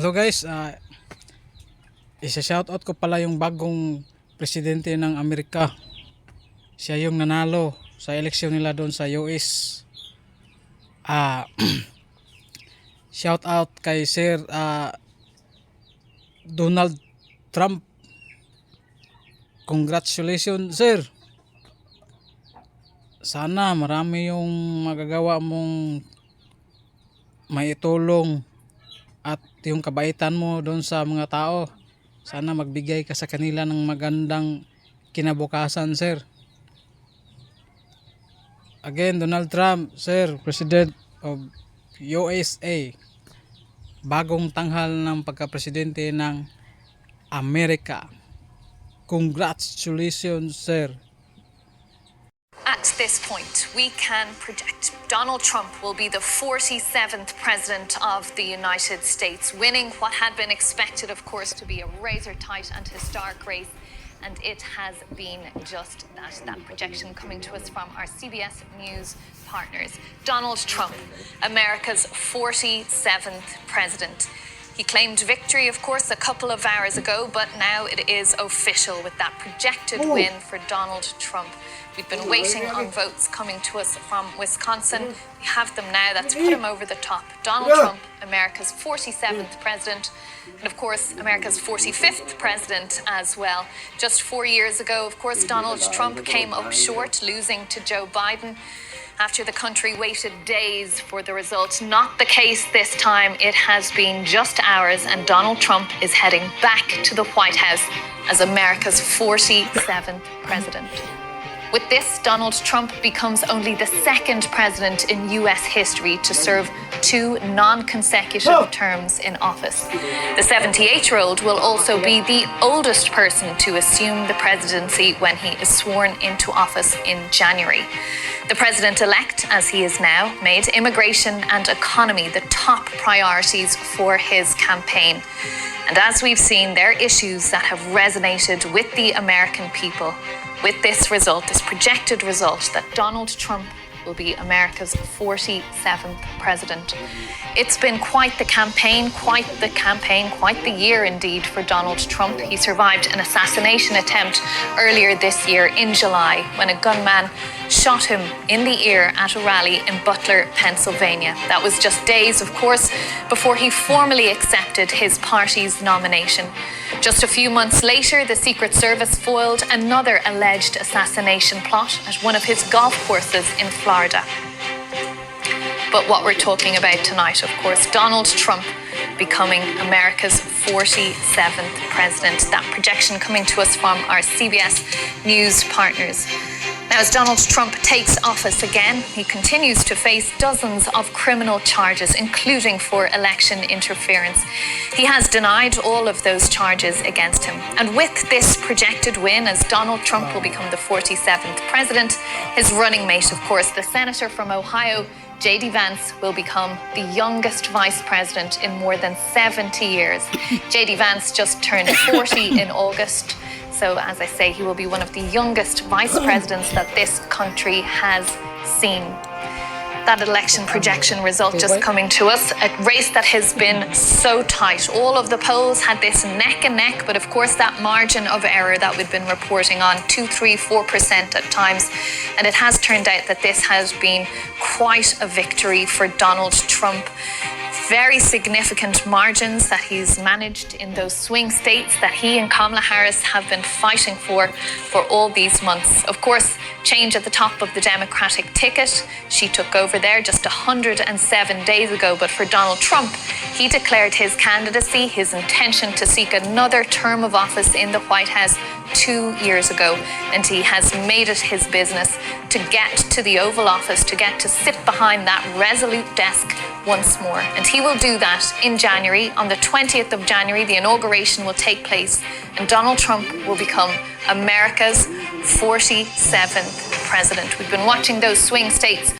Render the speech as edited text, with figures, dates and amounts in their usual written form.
So guys, isa-shoutout ko pala yung bagong presidente ng Amerika. Siya yung nanalo sa eleksyon nila doon sa US. Shoutout kay Sir Donald Trump. Congratulations, sir. Sana marami yung magagawa mong maitulong at yung kabaitan mo doon sa mga tao. Sana magbigay ka sa kanila ng magandang kinabukasan, sir. Again, Donald Trump, sir, President of USA. Bagong tanghal ng pagka-presidente ng Amerika. Congratulations, sir. At this point, we can predict Donald Trump will be the 47th president of the United States, winning what had been expected, of course, to be a razor-tight and historic race. And it has been just that. That projection coming to us from our CBS News partners. Donald Trump, America's 47th president. He claimed victory, of course, a couple of hours ago, but now it is official with that projected win for Donald Trump. We've been waiting on votes coming to us from Wisconsin. We have them now. That's put him over the top. Donald Trump, America's 47th president, and of course, America's 45th president as well. Just 4 years ago, of course, Donald Trump came up short, losing to Joe Biden after the country waited days for the results. Not the case this time. It has been just hours, and Donald Trump is heading back to the White House as America's 47th president. With this, Donald Trump becomes only the second president in US history to serve 2 non-consecutive terms in office. The 78-year-old will also be the oldest person to assume the presidency when he is sworn into office in January. The president-elect, as he is now, made immigration and economy the top priorities for his campaign. And as we've seen, there are issues that have resonated with the American people. With this result, this projected result, that Donald Trump will be America's 47th president. It's been quite the campaign, quite the year indeed for Donald Trump. He survived an assassination attempt earlier this year in July when a gunman shot him in the ear at a rally in Butler, Pennsylvania. That was just days, of course, before he formally accepted his party's nomination. Just a few months later, the Secret Service foiled another alleged assassination plot at one of his golf courses in Florida. But what we're talking about tonight, of course, Donald Trump becoming America's 47th president. That projection coming to us from our CBS News partners. Now, as Donald Trump takes office again, he continues to face dozens of criminal charges, including for election interference. He has denied all of those charges against him. And with this projected win, as Donald Trump will become the 47th president, his running mate, of course, the senator from Ohio, J.D. Vance, will become the youngest vice president in more than 70 years. J.D. Vance just turned 40 in August. So, as I say, he will be one of the youngest vice presidents that this country has seen. That election projection result just coming to us, a race that has been so tight. All of the polls had this neck and neck, but of course that margin of error that we've been reporting on, 2, 3, 4% at times. And it has turned out that this has been quite a victory for Donald Trump. Very significant margins that he's managed in those swing states that he and Kamala Harris have been fighting for all these months. Of course, change at the top of the Democratic ticket. She took over there just 107 days ago. But for Donald Trump, he declared his candidacy, his intention to seek another term of office in the White House 2 years ago. And he has made it his business to get to the Oval Office, to get to sit behind that resolute desk once more. And he will do that in January. On the 20th of January, the inauguration will take place, and Donald Trump will become America's 47th president. We've been watching those swing states